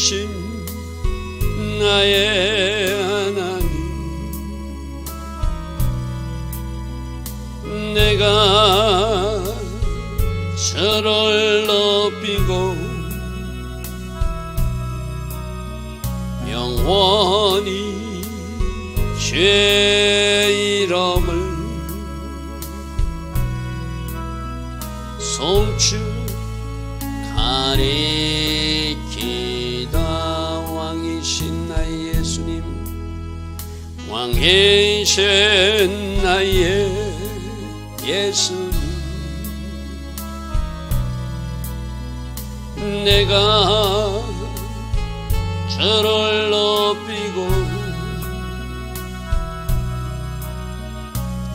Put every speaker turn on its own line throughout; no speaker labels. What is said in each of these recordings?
왕이신 나의 하나님, 내가 저를 높이고 영원히 주의 이름을 송축하리이다. 왕이신 나의 예수님, 왕이신 나의 예수님, 내가 저를 높이고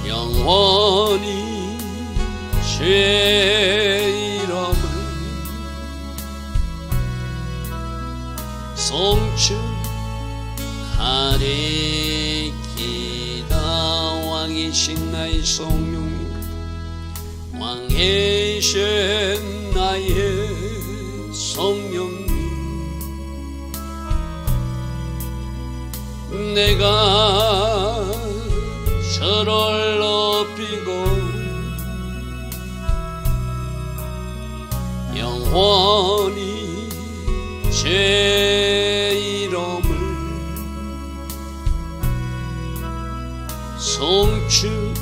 영원히 주의 이름을 송축하리이다. 왕이신 나의 성령님, 왕이신 나의 성령님, 내가 저를 높이고 영원히 제 이름을 송축하리이다.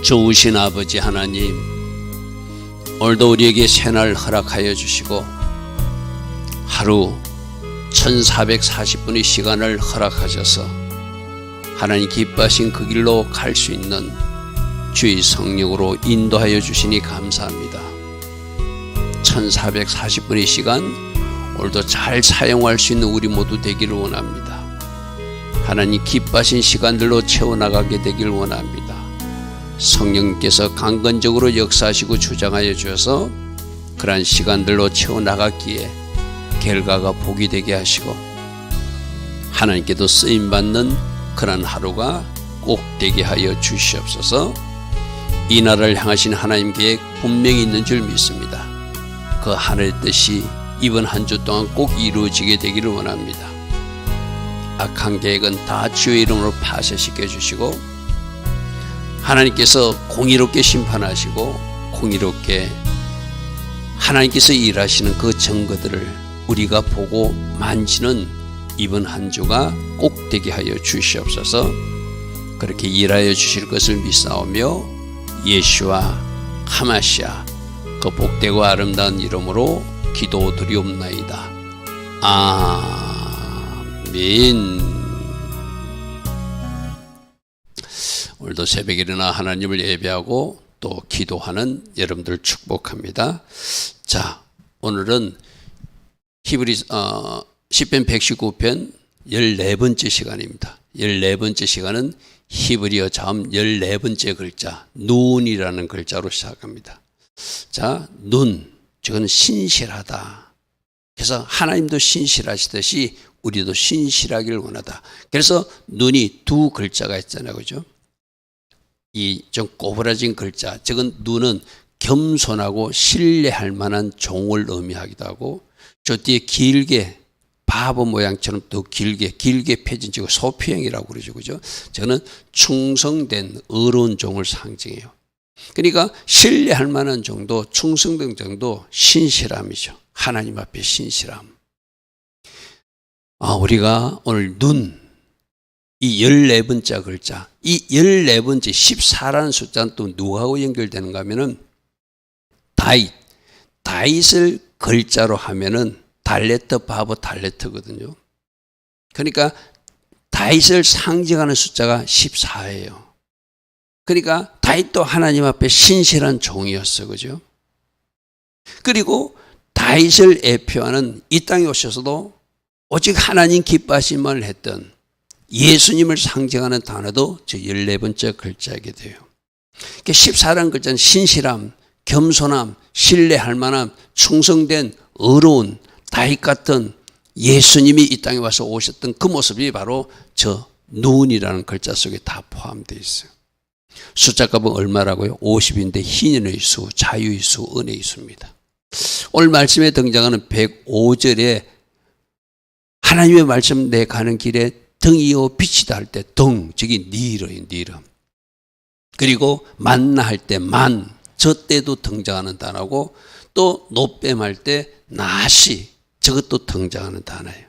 좋으신 아버지 하나님, 오늘도 우리에게 새날 허락하여 주시고 하루 1440분의 시간을 허락하셔서 하나님 기뻐하신 그 길로 갈 수 있는 주의 성령으로 인도하여 주시니 감사합니다. 1440분의 시간 오늘도 잘 사용할 수 있는 우리 모두 되기를 원합니다. 하나님 기뻐하신 시간들로 채워나가게 되길 원합니다. 성령께서 강건적으로 역사하시고 주장하여 주셔서 그러한 시간들로 채워나갔기에 결과가 복이 되게 하시고 하나님께도 쓰임받는 그러한 하루가 꼭 되게 하여 주시옵소서. 이 나라를 향하신 하나님 계획 분명히 있는 줄 믿습니다. 그 하늘의 뜻이 이번 한 주 동안 꼭 이루어지게 되기를 원합니다. 악한 계획은 다 주의 이름으로 파쇄시켜 주시고 하나님께서 공의롭게 심판하시고 공의롭게 하나님께서 일하시는 그 증거들을 우리가 보고 만지는 이번 한 주가 꼭 되게 하여 주시옵소서. 그렇게 일하여 주실 것을 믿사오며 예수와 하마시아 그 복되고 아름다운 이름으로 기도드리옵나이다. 아멘. 오늘도 새벽에 일어나 하나님을 예배하고 또 기도하는 여러분들 축복합니다. 자, 오늘은 시편 119편 14번째 시간입니다. 14번째 시간은 히브리어 자음 14번째 글자 눈이라는 글자로 시작합니다. 자, 눈, 저건 신실하다. 그래서 하나님도 신실하시듯이 우리도 신실하기를 원하다. 그래서 눈이 두 글자가 있잖아요, 그죠? 이 좀 꼬부라진 글자, 저건 눈은 겸손하고 신뢰할 만한 종을 의미하기도 하고, 저 뒤에 길게 바보 모양처럼 또 길게 펴진 지고 소피형이라고 그러죠, 그죠? 저는 충성된 의로운 종을 상징해요. 그러니까 신뢰할 만한 정도, 충성된 정도, 신실함이죠. 하나님 앞에 신실함. 우리가 오늘 눈, 이 14번째 글자, 이 14번째 14라는 숫자는 또 누구하고 연결되는가 하면은 다윗을 글자로 하면은 달레트 바보 달레트거든요. 그러니까 다윗을 상징하는 숫자가 14예요. 그러니까 다윗도 하나님 앞에 신실한 종이었어, 그죠? 그리고 다윗을 예표하는 이 땅에 오셔서도 오직 하나님 기뻐하심을 했던 예수님을 상징하는 단어도 저 14번째 글자이게 돼요. 14라는 글자는 신실함, 겸손함, 신뢰할 만함, 충성된 의로운 다윗 같은 예수님이 이 땅에 와서 오셨던 그 모습이 바로 저 눈이라는 글자 속에 다 포함되어 있어요. 숫자값은 얼마라고요? 50인데 희년의 수, 자유의 수, 은혜의 수입니다. 오늘 말씀에 등장하는 105절에 하나님의 말씀 내 가는 길에 등이요 빛이다 할 때 등, 저기 니르예요, 니르. 그리고 만나 할 때 만, 저 때도 등장하는 단어고 또 노뱀 할 때 나시, 저것도 등장하는 단어예요.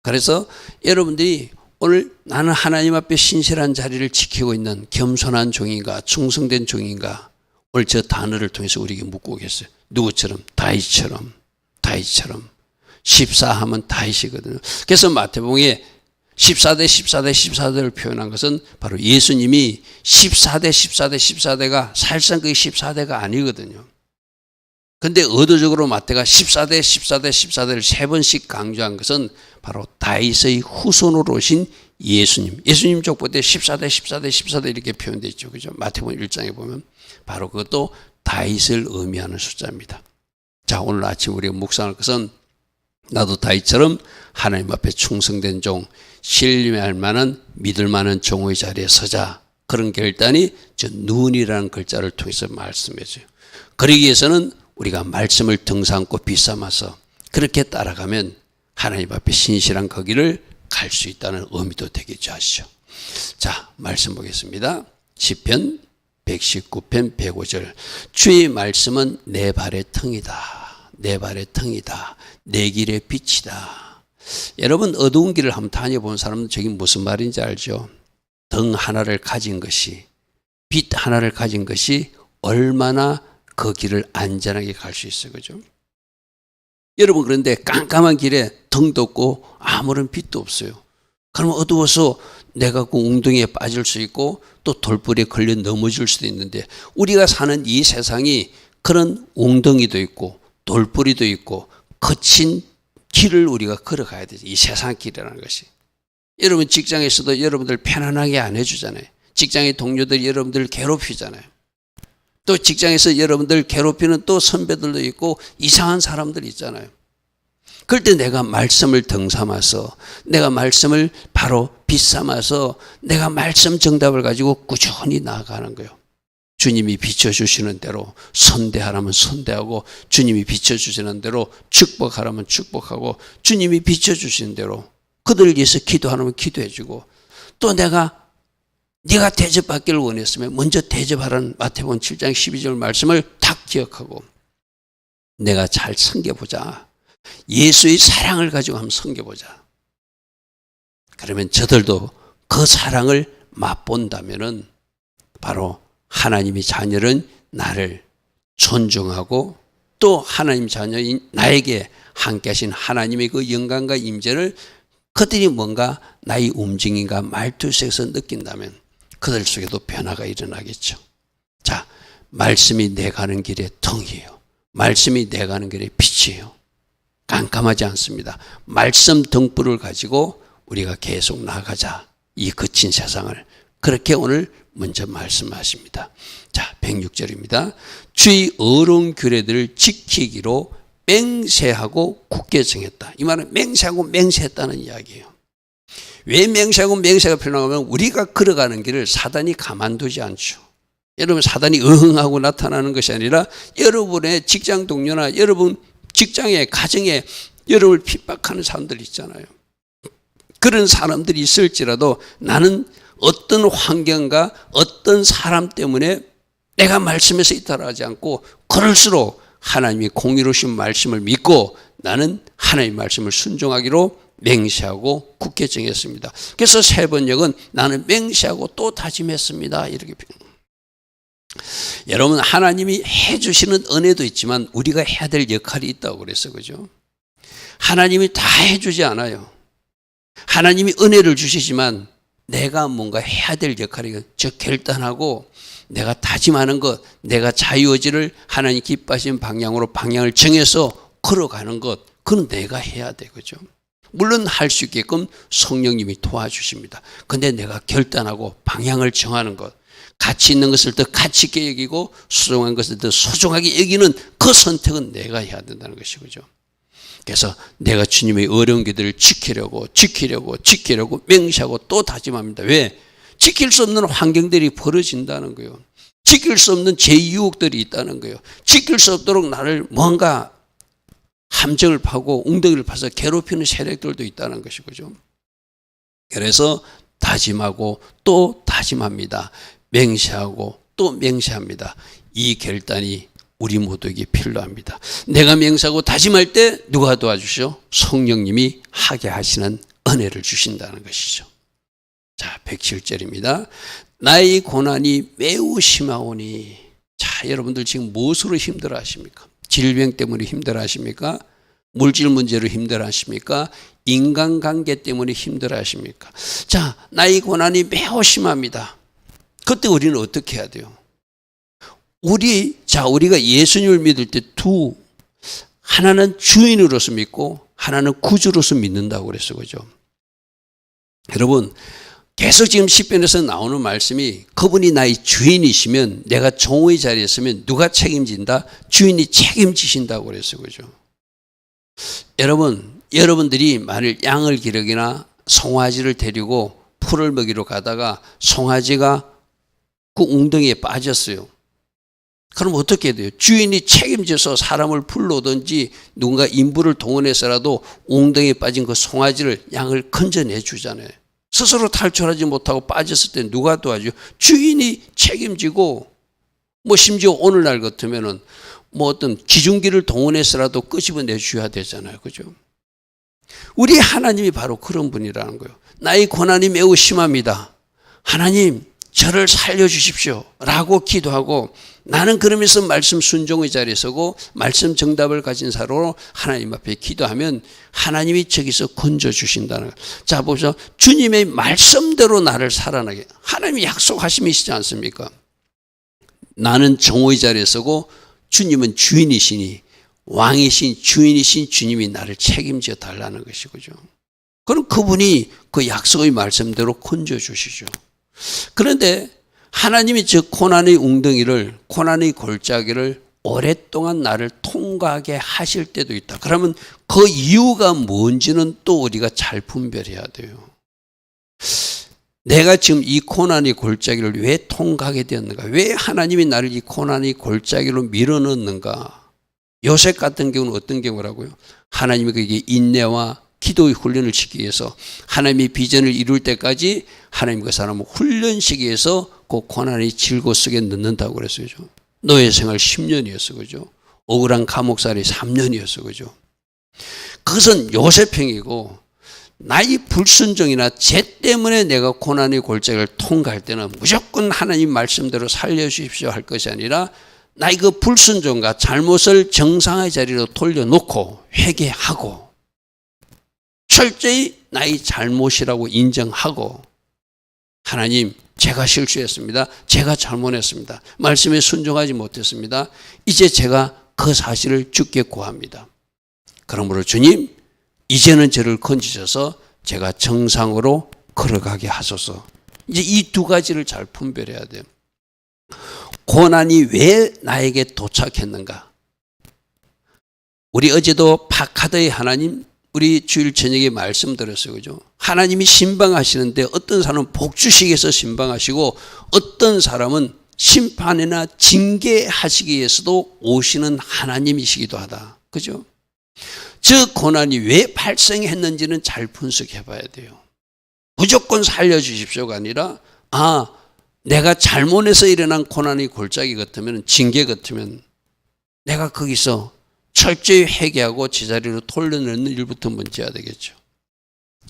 그래서 여러분들이 오늘 나는 하나님 앞에 신실한 자리를 지키고 있는 겸손한 종인가, 충성된 종인가, 오늘 저 단어를 통해서 우리에게 묻고 오겠어요. 누구처럼? 다윗처럼. 14하면 다윗이거든요. 그래서 마태복음에 14대14를 표현한 것은 바로 예수님이 14대 사실상 그게 14대가 아니거든요. 근데 의도적으로 마태가 14대14를 3번씩 강조한 것은 바로 다윗의 후손으로 오신 예수님. 예수님 족보 때 14대 이렇게 표현되어 있죠. 그죠? 마태복음 1장에 보면 바로 그것도 다윗을 의미하는 숫자입니다. 자, 오늘 아침 우리가 묵상할 것은 나도 다윗처럼 하나님 앞에 충성된 종, 신뢰할 만한 믿을 만한 종의 자리에 서자. 그런 결단이 저 눈이라는 글자를 통해서 말씀해 줘요. 그러기 위해서는 우리가 말씀을 등삼고 비삼아서 그렇게 따라가면 하나님 앞에 신실한 거기를 갈 수 있다는 의미도 되겠죠. 아시죠? 자, 말씀 보겠습니다. 시편 119편 105절. 주의 말씀은 내 발의 텅이다. 내 발의 텅이다. 내 길의 빛이다. 여러분 어두운 길을 한번 다녀본 사람은 저게 무슨 말인지 알죠? 등 하나를 가진 것이, 빛 하나를 가진 것이 얼마나 그 길을 안전하게 갈 수 있어요. 그죠? 여러분 그런데 깜깜한 길에 등도 없고 아무런 빛도 없어요. 그러면 어두워서 내가 그 웅덩이에 빠질 수 있고 또 돌불에 걸려 넘어질 수도 있는데 우리가 사는 이 세상이 그런 웅덩이도 있고 돌뿌리도 있고 거친 길을 우리가 걸어가야 되죠. 이 세상 길이라는 것이. 여러분 직장에서도 여러분들 편안하게 안 해주잖아요. 직장의 동료들이 여러분들 괴롭히잖아요. 또 직장에서 여러분들 괴롭히는 또 선배들도 있고 이상한 사람들 있잖아요. 그럴 때 내가 말씀을 등삼아서 내가 말씀을 바로 빛삼아서 내가 말씀 정답을 가지고 꾸준히 나아가는 거예요. 주님이 비춰주시는 대로 선대하라면 선대하고 주님이 비춰주시는 대로 축복하라면 축복하고 주님이 비춰주시는 대로 그들을 위해서 기도하라면 기도해주고 또 내가 네가 대접받기를 원했으면 먼저 대접하라는 마태복음 7장 12절 말씀을 딱 기억하고 내가 잘 섬겨보자. 예수의 사랑을 가지고 한번 섬겨보자. 그러면 저들도 그 사랑을 맛본다면은 바로 하나님의 자녀는 나를 존중하고 또 하나님 자녀인 나에게 함께 하신 하나님의 그 영광과 임재를 그들이 뭔가 나의 움직임과 말투에서 느낀다면 그들 속에도 변화가 일어나겠죠. 자, 말씀이 내 가는 길의 텅이에요. 말씀이 내 가는 길의 빛이에요. 깜깜하지 않습니다. 말씀 등불을 가지고 우리가 계속 나가자. 이 거친 세상을. 그렇게 오늘 먼저 말씀하십니다. 자, 106절입니다. 주의 어려운 규례들을 지키기로 맹세하고 굳게 정했다. 이 말은 맹세하고 맹세했다는 이야기예요. 왜 맹세하고 맹세가 필요하냐면 우리가 걸어가는 길을 사단이 가만두지 않죠. 여러분 사단이 응하고 나타나는 것이 아니라 여러분의 직장 동료나 여러분 직장에 가정에 여러분을 핍박하는 사람들 있잖아요. 그런 사람들이 있을지라도 나는 어떤 환경과 어떤 사람 때문에 내가 말씀에서 이탈하지 않고 그럴수록 하나님의 공의로우신 말씀을 믿고 나는 하나님의 말씀을 순종하기로 맹세하고 굳게 정했습니다. 그래서 세 번역은 나는 맹세하고 또 다짐했습니다. 이렇게 표현합니다. 여러분 하나님이 해주시는 은혜도 있지만 우리가 해야 될 역할이 있다고 그랬어요. 그죠? 하나님이 다 해주지 않아요. 하나님이 은혜를 주시지만 내가 뭔가 해야 될 역할이 즉 결단하고 내가 다짐하는 것, 내가 자유의지를 하나님 기뻐하시는 방향으로 방향을 정해서 걸어가는 것, 그건 내가 해야 돼. 그죠? 물론 할 수 있게끔 성령님이 도와주십니다. 근데 내가 결단하고 방향을 정하는 것, 가치 있는 것을 더 가치 있게 여기고 소중한 것을 더 소중하게 여기는 그 선택은 내가 해야 된다는 것이죠. 그래서 내가 주님의 어려운 길들을 지키려고 맹세하고 또 다짐합니다. 왜? 지킬 수 없는 환경들이 벌어진다는 거예요. 지킬 수 없는 제2유혹들이 있다는 거예요. 지킬 수 없도록 나를 뭔가 함정을 파고 웅덩이를 파서 괴롭히는 세력들도 있다는 것이죠. 그래서 다짐하고 또 다짐합니다. 맹세하고 또 맹세합니다. 이 결단이 우리 모두에게 필요합니다. 내가 맹세하고 다짐할 때 누가 도와주시죠? 성령님이 하게 하시는 은혜를 주신다는 것이죠. 자, 107절입니다. 나의 고난이 매우 심하오니. 자, 여러분들 지금 무엇으로 힘들어 하십니까? 질병 때문에 힘들어 하십니까? 물질 문제로 힘들어 하십니까? 인간관계 때문에 힘들어 하십니까? 자, 나의 고난이 매우 심합니다. 그때 우리는 어떻게 해야 돼요? 우리가 예수님을 믿을 때 하나는 주인으로서 믿고 하나는 구주로서 믿는다고 그랬어요. 그죠? 여러분, 계속 지금 시편에서 나오는 말씀이 그분이 나의 주인이시면 내가 종의 자리에 있으면 누가 책임진다? 주인이 책임지신다고 그랬어요. 그죠? 여러분들이 만일 양을 기르기나 송아지를 데리고 풀을 먹이러 가다가 송아지가 그 웅덩이에 빠졌어요. 그럼 어떻게 돼요? 주인이 책임져서 사람을 불러오든지 누군가 인부를 동원해서라도 웅덩이에 빠진 그 송아지를 양을 건져내 주잖아요. 스스로 탈출하지 못하고 빠졌을 때 누가 도와줘요? 주인이 책임지고, 심지어 오늘날 같으면은 어떤 기중기를 동원해서라도 끄집어내 줘야 되잖아요. 그죠? 우리 하나님이 바로 그런 분이라는 거예요. 나의 고난이 매우 심합니다. 하나님, 저를 살려주십시오. 라고 기도하고, 나는 그러면서 말씀 순종의 자리에 서고 말씀 정답을 가진 사람으로 하나님 앞에 기도하면 하나님이 저기서 건져주신다는 거예요. 자, 보세요. 주님의 말씀대로 나를 살아나게. 하나님이 약속하심이시지 않습니까? 나는 종의 자리에 서고 주님은 주인이시니, 왕이신 주인이신 주님이 나를 책임져 달라는 것이죠. 그럼 그분이 그 약속의 말씀대로 건져주시죠. 그런데 하나님이 저 고난의 웅덩이를, 고난의 골짜기를 오랫동안 나를 통과하게 하실 때도 있다. 그러면 그 이유가 뭔지는 또 우리가 잘 분별해야 돼요. 내가 지금 이 고난의 골짜기를 왜 통과하게 되었는가? 왜 하나님이 나를 이 고난의 골짜기로 밀어넣는가? 요셉 같은 경우는 어떤 경우라고요? 하나님이 그에게 인내와 기도의 훈련을 시키기 위해서 하나님의 비전을 이룰 때까지 하나님 그 사람을 훈련시키기 위해서 그 고난의 질고 속에 넣는다고 그랬어요. 노예 생활 10년이었어. 그죠? 억울한 감옥살이 3년이었어. 그죠? 그것은 요셉형이고, 나의 불순종이나 죄 때문에 내가 고난의 골짜기를 통과할 때는 무조건 하나님 말씀대로 살려주십시오 할 것이 아니라 나의 그 불순종과 잘못을 정상의 자리로 돌려놓고 회개하고 철저히 나의 잘못이라고 인정하고, 하나님, 제가 실수했습니다. 제가 잘못했습니다. 말씀에 순종하지 못했습니다. 이제 제가 그 사실을 주께 구합니다. 그러므로 주님, 이제는 저를 건지셔서 제가 정상으로 걸어가게 하소서. 이제 이 두 가지를 잘 분별해야 돼요. 고난이 왜 나에게 도착했는가? 우리 어제도 파카드의 하나님, 우리 주일 저녁에 말씀 드렸어요. 그죠? 하나님이 신방하시는데 어떤 사람은 복주시기 위해서 신방하시고 어떤 사람은 심판이나 징계하시기 위해서도 오시는 하나님이시기도 하다. 그죠? 저 고난이 왜 발생했는지는 잘 분석해 봐야 돼요. 무조건 살려주십시오가 아니라, 내가 잘못해서 일어난 고난의 골짜기 같으면, 징계 같으면 내가 거기서 철저히 회개하고 제자리로 돌려놓는 일부터 먼저 해야 되겠죠.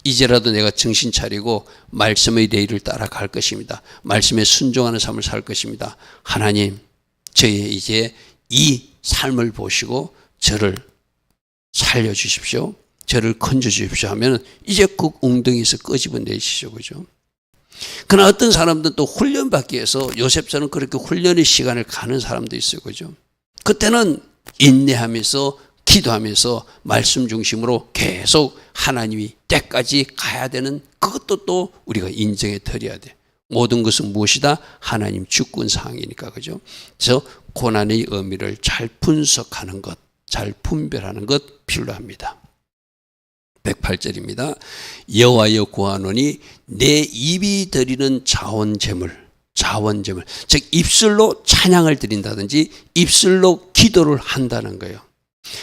이제라도 내가 정신 차리고 말씀의 레일을 따라갈 것입니다. 말씀에 순종하는 삶을 살 것입니다. 하나님, 저의 이제 이 삶을 보시고 저를 살려주십시오. 저를 건져주십시오 하면 이제 그 웅덩이에서 끄집어내시죠. 그죠? 그러나 어떤 사람들은 또 훈련받기 위해서, 요셉처럼 그렇게 훈련의 시간을 가는 사람도 있어요. 그죠? 그때는 인내하면서 기도하면서 말씀 중심으로 계속 하나님이 때까지 가야 되는, 그것도 또 우리가 인정해 드려야 돼. 모든 것은 무엇이다? 하나님 주권 사항이니까. 그죠? 그래서 고난의 의미를 잘 분석하는 것, 잘 분별하는 것 필요합니다. 108절입니다. 여호와여 구하노니 내 입이 드리는 자원제물, 즉 입술로 찬양을 드린다든지 입술로 기도를 한다는 거예요.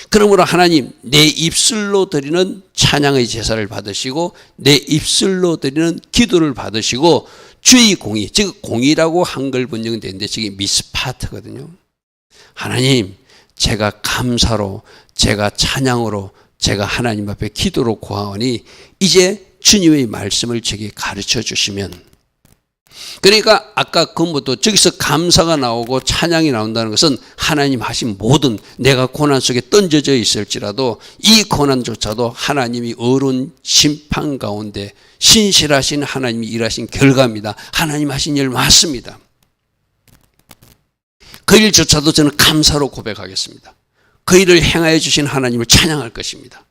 그러므로 하나님, 내 입술로 드리는 찬양의 제사를 받으시고 내 입술로 드리는 기도를 받으시고 주의 공의, 즉 공의라고 한글 번역되는데 저게 미스파트거든요. 하나님, 제가 감사로, 제가 찬양으로, 제가 하나님 앞에 기도로 구하오니 이제 주님의 말씀을 제게 가르쳐 주시면, 그러니까 아까 그것도 저기서 감사가 나오고 찬양이 나온다는 것은 하나님 하신 모든, 내가 고난 속에 던져져 있을지라도 이 고난조차도 하나님이 어려운 심판 가운데 신실하신 하나님이 일하신 결과입니다. 하나님 하신 일 맞습니다. 그 일조차도 저는 감사로 고백하겠습니다. 그 일을 행하여 주신 하나님을 찬양할 것입니다.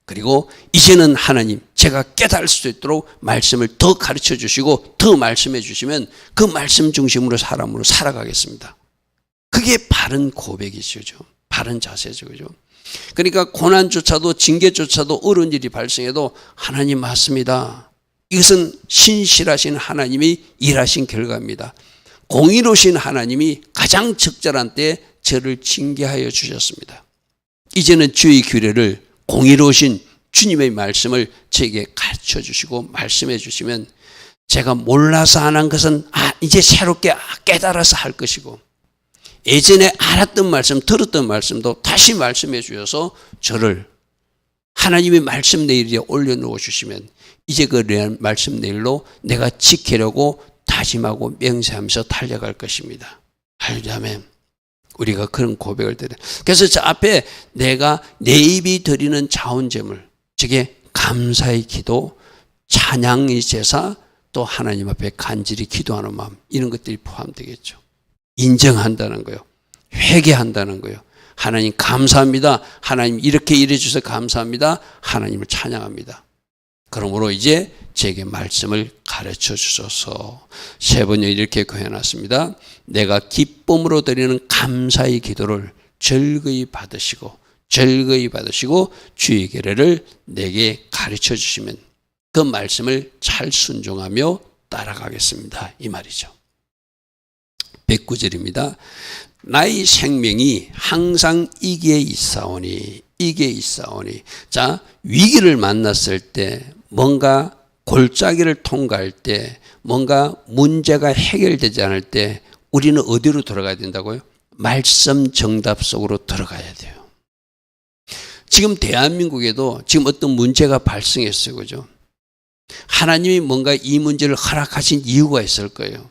그리고 이제는 하나님, 제가 깨달을 수 있도록 말씀을 더 가르쳐 주시고 더 말씀해 주시면 그 말씀 중심으로 사람으로 살아가겠습니다. 그게 바른 고백이죠. 바른 자세죠. 그죠? 그러니까 고난조차도, 징계조차도 어려운 일이 발생해도 하나님 맞습니다. 이것은 신실하신 하나님이 일하신 결과입니다. 공의로우신 하나님이 가장 적절한 때에 저를 징계하여 주셨습니다. 이제는 주의 규례를, 공의로우신 주님의 말씀을 제게 가르쳐 주시고 말씀해 주시면 제가 몰라서 안 한 것은 이제 새롭게 깨달아서 할 것이고, 예전에 알았던 말씀, 들었던 말씀도 다시 말씀해 주셔서 저를 하나님의 말씀 내일에 올려놓아 주시면 이제 그 말씀 내일로 내가 지키려고 다짐하고 맹세하면서 달려갈 것입니다. 할렐루야. 우리가 그런 고백을 드려. 그래서 저 앞에 내가 내 입이 드리는 자원제물, 저게 감사의 기도, 찬양의 제사, 또 하나님 앞에 간절히 기도하는 마음, 이런 것들이 포함되겠죠. 인정한다는 거예요. 회개한다는 거예요. 하나님 감사합니다. 하나님 이렇게 일해 주셔서 감사합니다. 하나님을 찬양합니다. 그러므로 이제 제게 말씀을 가르쳐 주소서. 세 번째 이렇게 표현했습니다. 내가 기쁨으로 드리는 감사의 기도를 즐거이 받으시고 주의 계례를 내게 가르쳐 주시면 그 말씀을 잘 순종하며 따라가겠습니다. 이 말이죠. 109절입니다. 나의 생명이 항상 이게 있사오니. 자, 위기를 만났을 때, 뭔가 골짜기를 통과할 때, 뭔가 문제가 해결되지 않을 때 우리는 어디로 들어가야 된다고요? 말씀 정답 속으로 들어가야 돼요. 지금 대한민국에도 지금 어떤 문제가 발생했어요. 그죠? 하나님이 뭔가 이 문제를 허락하신 이유가 있을 거예요.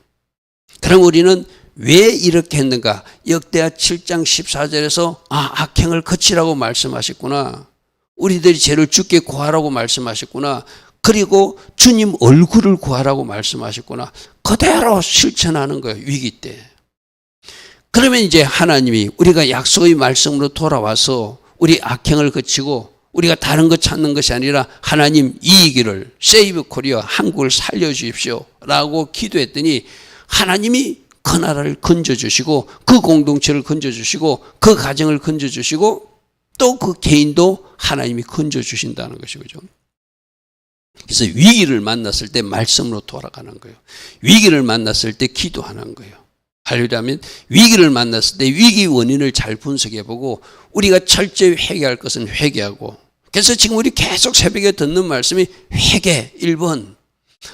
그럼 우리는 왜 이렇게 했는가? 역대하 7장 14절에서 악행을 그치라고 말씀하셨구나. 우리들이 죄를 죽게 구하라고 말씀하셨구나. 그리고 주님 얼굴을 구하라고 말씀하셨구나. 그대로 실천하는 거예요. 위기 때. 그러면 이제 하나님이 우리가 약속의 말씀으로 돌아와서 우리 악행을 그치고 우리가 다른 것 찾는 것이 아니라 하나님 이 길을 세이브 코리아 한국을 살려주십시오 라고 기도했더니 하나님이 그 나라를 건져주시고 그 공동체를 건져주시고 그 가정을 건져주시고 또 그 개인도 하나님이 건져주신다는 것이죠. 그래서 위기를 만났을 때 말씀으로 돌아가는 거예요. 위기를 만났을 때 기도하는 거예요. 하려면 위기를 만났을 때 위기 원인을 잘 분석해보고 우리가 철저히 회개할 것은 회개하고, 그래서 지금 우리 계속 새벽에 듣는 말씀이 회개 1번,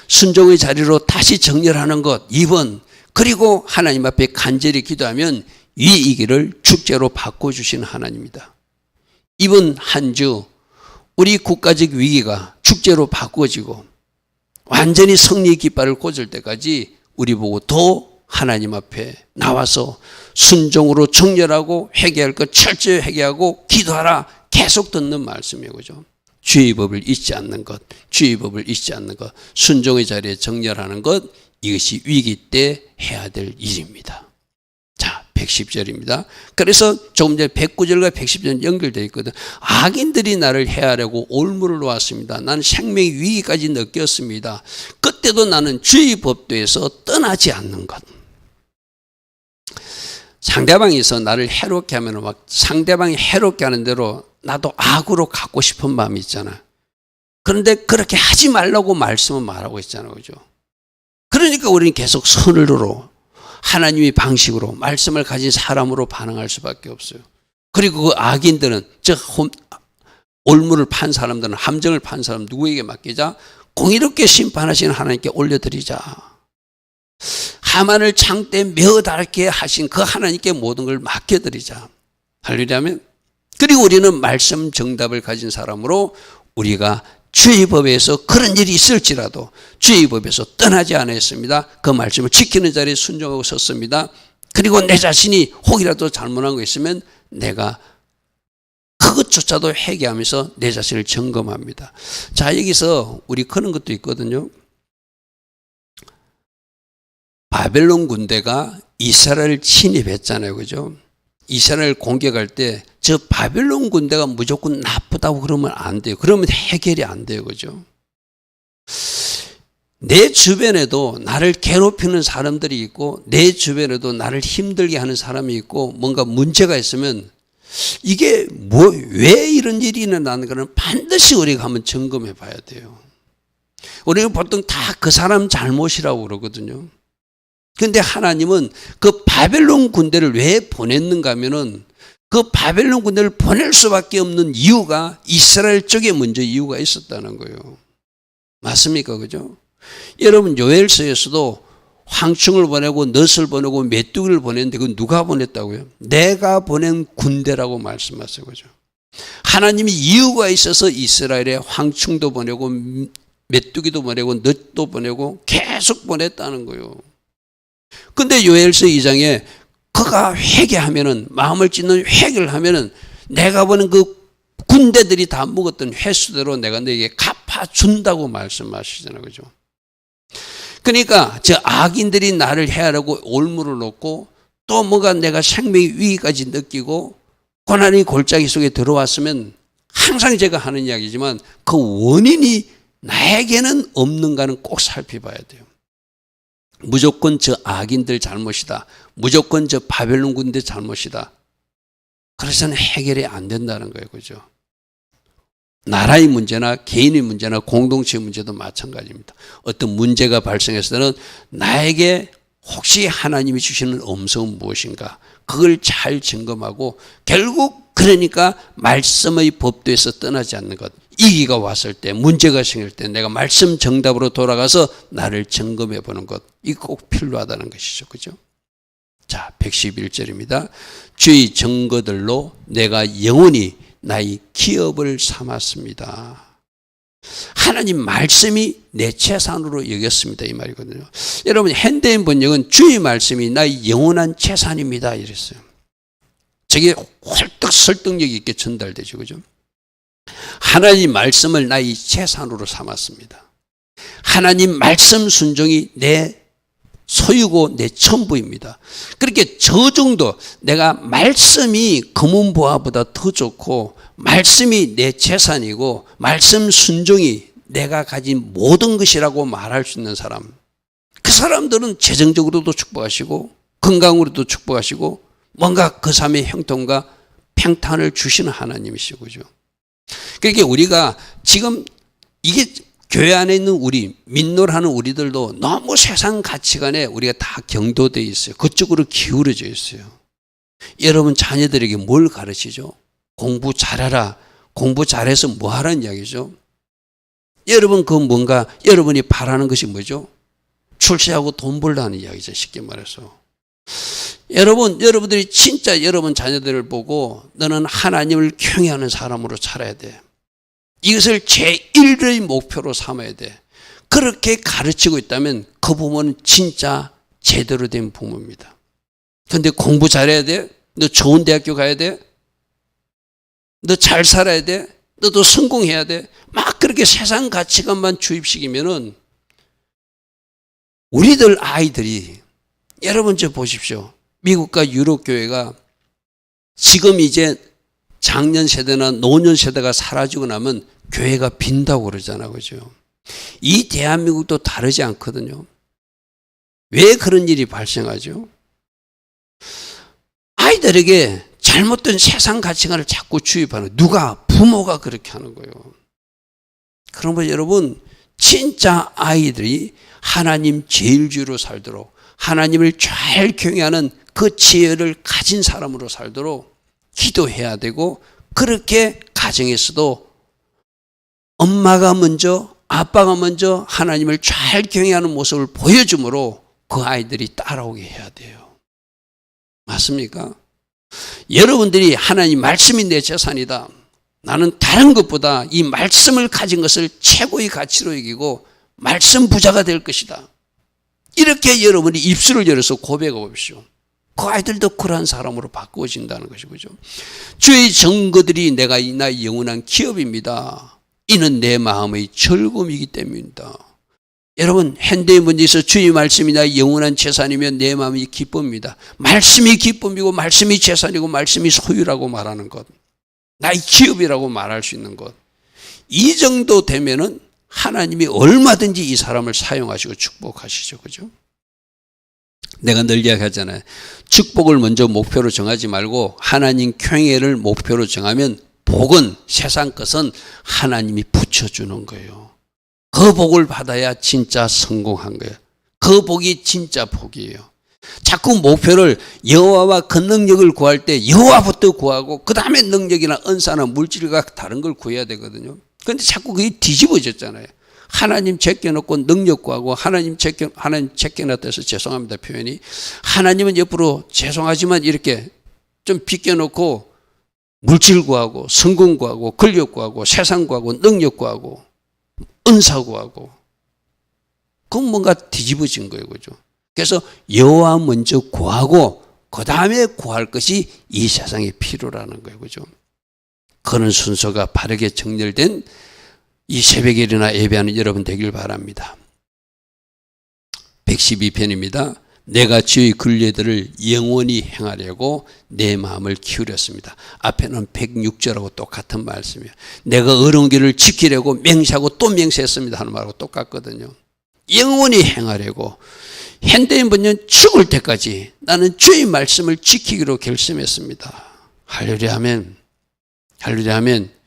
순종의 자리로 다시 정렬하는 것 2번, 그리고 하나님 앞에 간절히 기도하면 이 위기를 축제로 바꿔주시는 하나님입니다. 이번 한 주 우리 국가적 위기가 축제로 바꿔지고 완전히 승리의 깃발을 꽂을 때까지 우리 보고 더 하나님 앞에 나와서 순종으로 정렬하고 회개할 것 철저히 회개하고 기도하라 계속 듣는 말씀이에요. 그죠? 주의 법을 잊지 않는 것, 순종의 자리에 정렬하는 것, 이것이 위기 때 해야 될 일입니다. 자, 110절입니다. 그래서 조금 전에 109절과 110절 연결되어 있거든. 악인들이 나를 해하려고 올무를 놓았습니다. 나는 생명의 위기까지 느꼈습니다. 그때도 나는 주의 법도에서 떠나지 않는 것. 상대방에서 나를 해롭게 하면 막 상대방이 해롭게 하는 대로 나도 악으로 갖고 싶은 마음이 있잖아. 그런데 그렇게 하지 말라고 말씀은 말하고 있잖아요. 그죠? 그러니까 우리는 계속 선으로 하나님의 방식으로 말씀을 가진 사람으로 반응할 수밖에 없어요. 그리고 그 악인들은, 즉 올무를 판 사람들은, 함정을 판 사람 누구에게 맡기자? 공의롭게 심판하시는 하나님께 올려드리자. 하만을 창대에 메어달게 하신 그 하나님께 모든 걸 맡겨드리자. 할렐루야면. 그리고 우리는 말씀 정답을 가진 사람으로 우리가 주의 법에서 그런 일이 있을지라도 주의 법에서 떠나지 않았습니다. 그 말씀을 지키는 자리에 순종하고 섰습니다. 그리고 내 자신이 혹이라도 잘못한 거 있으면 내가 그것조차도 회개하면서 내 자신을 점검합니다. 자, 여기서 우리 그런 것도 있거든요. 바벨론 군대가 이스라엘을 침입했잖아요. 그죠? 이스라엘 공격할 때 저 바벨론 군대가 무조건 나쁘다고 그러면 안 돼요. 그러면 해결이 안 돼요. 그죠? 내 주변에도 나를 괴롭히는 사람들이 있고 내 주변에도 나를 힘들게 하는 사람이 있고 뭔가 문제가 있으면 이게 왜 이런 일이 일어나는가는 반드시 우리가 한번 점검해 봐야 돼요. 우리가 보통 다 그 사람 잘못이라고 그러거든요. 그런데 하나님은 그 바벨론 군대를 왜 보냈는가 하면은 그 바벨론 군대를 보낼 수밖에 없는 이유가 이스라엘 쪽에 먼저 이유가 있었다는 거예요. 맞습니까? 그죠? 여러분 요엘서에서도 황충을 보내고 넛을 보내고 메뚜기를 보냈는데 그건 누가 보냈다고요? 내가 보낸 군대라고 말씀하세요. 그죠? 하나님이 이유가 있어서 이스라엘에 황충도 보내고 메뚜기도 보내고 넛도 보내고 계속 보냈다는 거예요. 근데 요엘서 2장에 그가 회개하면은, 마음을 찢는 회개를 하면은 내가 보는 그 군대들이 다 묵었던 횟수대로 내가 너에게 갚아준다고 말씀하시잖아요. 그죠? 그러니까 저 악인들이 나를 해하려고 올무를 놓고 또 뭔가 내가 생명의 위기까지 느끼고 고난의 골짜기 속에 들어왔으면 항상 제가 하는 이야기지만 그 원인이 나에게는 없는가는 꼭 살펴봐야 돼요. 무조건 저 악인들 잘못이다. 무조건 저 바벨론 군대 잘못이다. 그래서는 해결이 안 된다는 거예요. 그죠? 나라의 문제나 개인의 문제나 공동체의 문제도 마찬가지입니다. 어떤 문제가 발생했을 때는 나에게 혹시 하나님이 주시는 음성은 무엇인가? 그걸 잘 점검하고 결국 그러니까 말씀의 법도에서 떠나지 않는 것. 위기가 왔을 때, 문제가 생길 때 내가 말씀 정답으로 돌아가서 나를 점검해 보는 것. 이거 꼭 필요하다는 것이죠. 그죠? 자, 111절입니다. 주의 증거들로 내가 영원히 나의 기업을 삼았습니다. 하나님 말씀이 내 재산으로 여겼습니다. 이 말이거든요. 여러분, 현대인 번역은 주의 말씀이 나의 영원한 재산입니다. 이랬어요. 저게 헐떡 설득력 있게 전달되죠. 그죠? 하나님 말씀을 나의 재산으로 삼았습니다. 하나님 말씀 순종이 내 소유고 내 전부입니다. 그렇게 저 정도 내가 말씀이 금은보화보다 더 좋고 말씀이 내 재산이고 말씀 순종이 내가 가진 모든 것이라고 말할 수 있는 사람, 그 사람들은 재정적으로도 축복하시고 건강으로도 축복하시고 뭔가 그 삶의 형통과 평탄을 주시는 하나님이시죠. 그죠? 그러니까 우리가 지금 이게 교회 안에 있는 우리, 민노하는 우리들도 너무 세상 가치관에 우리가 다 경도되어 있어요. 그쪽으로 기울어져 있어요. 여러분 자녀들에게 뭘 가르치죠? 공부 잘하라. 공부 잘해서 뭐 하라는 이야기죠? 여러분 그 뭔가 여러분이 바라는 것이 뭐죠? 출세하고 돈 벌라는 이야기죠. 쉽게 말해서. 여러분들이 진짜 여러분 자녀들을 보고 너는 하나님을 경외하는 사람으로 살아야 돼. 이것을 제1의 목표로 삼아야 돼. 그렇게 가르치고 있다면 그 부모는 진짜 제대로 된 부모입니다. 그런데 공부 잘해야 돼? 너 좋은 대학교 가야 돼? 너 잘 살아야 돼? 너도 성공해야 돼? 막 그렇게 세상 가치관만 주입시키면은 우리들 아이들이, 여러분 저 보십시오. 미국과 유럽 교회가 지금 이제 장년 세대나 노년 세대가 사라지고 나면 교회가 빈다고 그러잖아요. 그죠? 이 대한민국도 다르지 않거든요. 왜 그런 일이 발생하죠? 아이들에게 잘못된 세상 가치관을 자꾸 주입하는, 누가? 부모가 그렇게 하는 거예요. 그러면 여러분, 진짜 아이들이 하나님 제일주의로 살도록, 하나님을 잘 경외하는 그 지혜를 가진 사람으로 살도록 기도해야 되고, 그렇게 가정에서도 엄마가 먼저, 아빠가 먼저 하나님을 잘 경외하는 모습을 보여줌으로 그 아이들이 따라오게 해야 돼요. 맞습니까? 여러분들이 하나님 말씀이 내 재산이다, 나는 다른 것보다 이 말씀을 가진 것을 최고의 가치로 여기고 말씀 부자가 될 것이다, 이렇게 여러분이 입술을 열어서 고백해 보십시오. 그 아이들도 그러한 사람으로 바꾸어진다는 것이죠. 주의 증거들이 내가 나의 영원한 기업입니다. 이는 내 마음의 즐거움이기 때문이다. 여러분, 현대문제에서 주의 말씀이 나의 영원한 재산이면 내 마음이 기쁨입니다. 말씀이 기쁨이고 말씀이 재산이고 말씀이 소유라고 말하는 것, 나의 기업이라고 말할 수 있는 것, 이 정도 되면은 하나님이 얼마든지 이 사람을 사용하시고 축복하시죠. 그죠? 내가 늘 이야기하잖아요. 축복을 먼저 목표로 정하지 말고 하나님 경외를 목표로 정하면 복은, 세상 것은 하나님이 붙여주는 거예요. 그 복을 받아야 진짜 성공한 거예요. 그 복이 진짜 복이에요. 자꾸 목표를 여호와와 그 능력을 구할 때 여호와부터 구하고 그 다음에 능력이나 은사나 물질과 다른 걸 구해야 되거든요. 그런데 자꾸 그게 뒤집어졌잖아요. 하나님 제껴놓고 능력 구하고 하나님 제껴놨다 해서 죄송합니다, 표현이. 하나님은 옆으로 죄송하지만 이렇게 좀 비껴놓고 물질 구하고 성공 구하고 권력 구하고 세상 구하고 능력 구하고 은사 구하고, 그건 뭔가 뒤집어진 거예요. 그죠? 그래서 여호와 먼저 구하고 그 다음에 구할 것이 이 세상에 필요라는 거예요. 그죠? 그런 순서가 바르게 정렬된 이 새벽에 일어나 예배하는 여러분 되길 바랍니다. 112편입니다. 내가 주의 규례들을 영원히 행하려고 내 마음을 기울였습니다. 앞에는 106절하고 똑같은 말씀이에요. 내가 어려운 길을 지키려고 맹세하고 또 맹세했습니다 하는 말하고 똑같거든요. 영원히 행하려고. 현대인 번역 죽을 때까지 나는 주의 말씀을 지키기로 결심했습니다. 할렐루야 아멘. 할렐루야 아멘.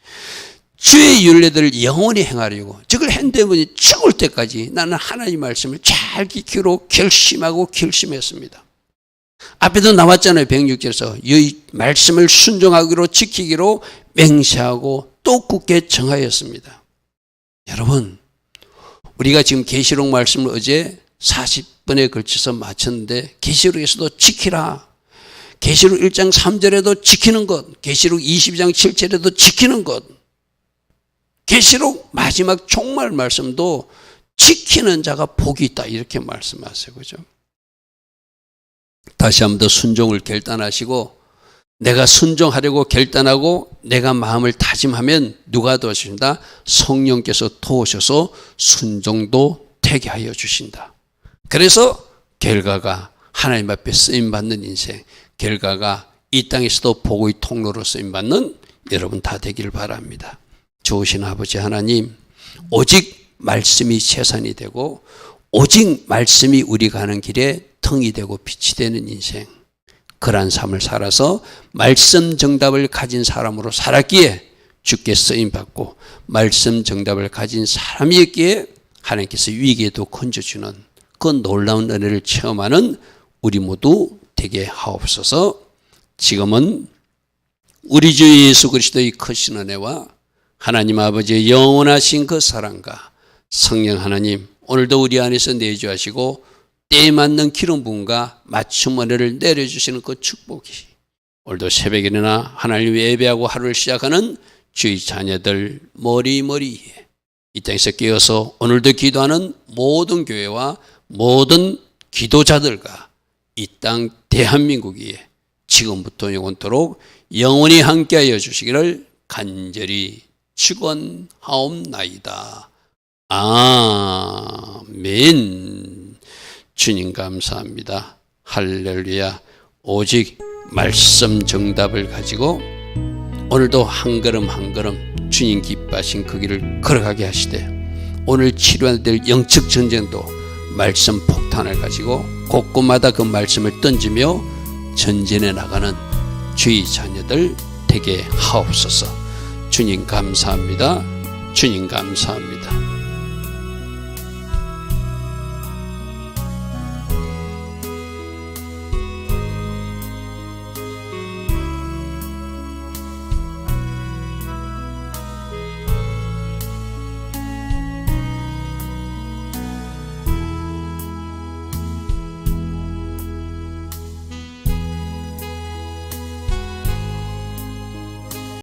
주의 율례들을 영원히 행하려고, 즉 현대인이 죽을 때까지 나는 하나님 말씀을 잘 지키기로 결심하고 결심했습니다. 앞에도 나왔잖아요. 106절에서 이 말씀을 순종하기로 지키기로 맹세하고 또 굳게 정하였습니다. 여러분, 우리가 지금 계시록 말씀을 어제 40번에 걸쳐서 마쳤는데, 계시록에서도 지키라, 계시록 1장 3절에도 지키는 것, 계시록 22장 7절에도 지키는 것, 계시록 마지막 종말 말씀도 지키는 자가 복이 있다, 이렇게 말씀하세요. 그죠? 다시 한 번 더 순종을 결단하시고, 내가 순종하려고 결단하고 내가 마음을 다짐하면 누가 도와주신다? 성령께서 도우셔서 순종도 되게 하여 주신다. 그래서 결과가 하나님 앞에 쓰임받는 인생, 결과가 이 땅에서도 복의 통로로 쓰임받는 여러분 다 되기를 바랍니다. 좋으신 아버지 하나님, 오직 말씀이 재산이 되고 오직 말씀이 우리 가는 길에 등이 되고 빛이 되는 인생, 그러한 삶을 살아서 말씀 정답을 가진 사람으로 살았기에 주께 쓰임받고, 말씀 정답을 가진 사람이었기에 하나님께서 위기에도 건져주는 그 놀라운 은혜를 체험하는 우리 모두 되게 하옵소서. 지금은 우리 주 예수 그리스도의 크신 은혜와 하나님 아버지의 영원하신 그 사랑과 성령 하나님, 오늘도 우리 안에서 내주하시고 때에 맞는 기름 부음과 맞춤 은혜를 내려주시는 그 축복이 오늘도 새벽에 일어나 하나님 예배하고 하루를 시작하는 주의 자녀들 머리머리에 이 땅에서 깨어서 오늘도 기도하는 모든 교회와 모든 기도자들과 이 땅 대한민국에 지금부터 영원토록 영원히 함께하여 주시기를 간절히 축원하옵나이다. 아멘. 주님 감사합니다. 할렐루야. 오직 말씀 정답을 가지고 오늘도 한 걸음 한 걸음 주님 기뻐하신 그 길을 걸어가게 하시되, 오늘 치료해야 될 영적 전쟁도 말씀 폭탄을 가지고 곳곳마다 그 말씀을 던지며 전진해 나가는 주의 자녀들 되게 하옵소서. 주님 감사합니다. 주님 감사합니다.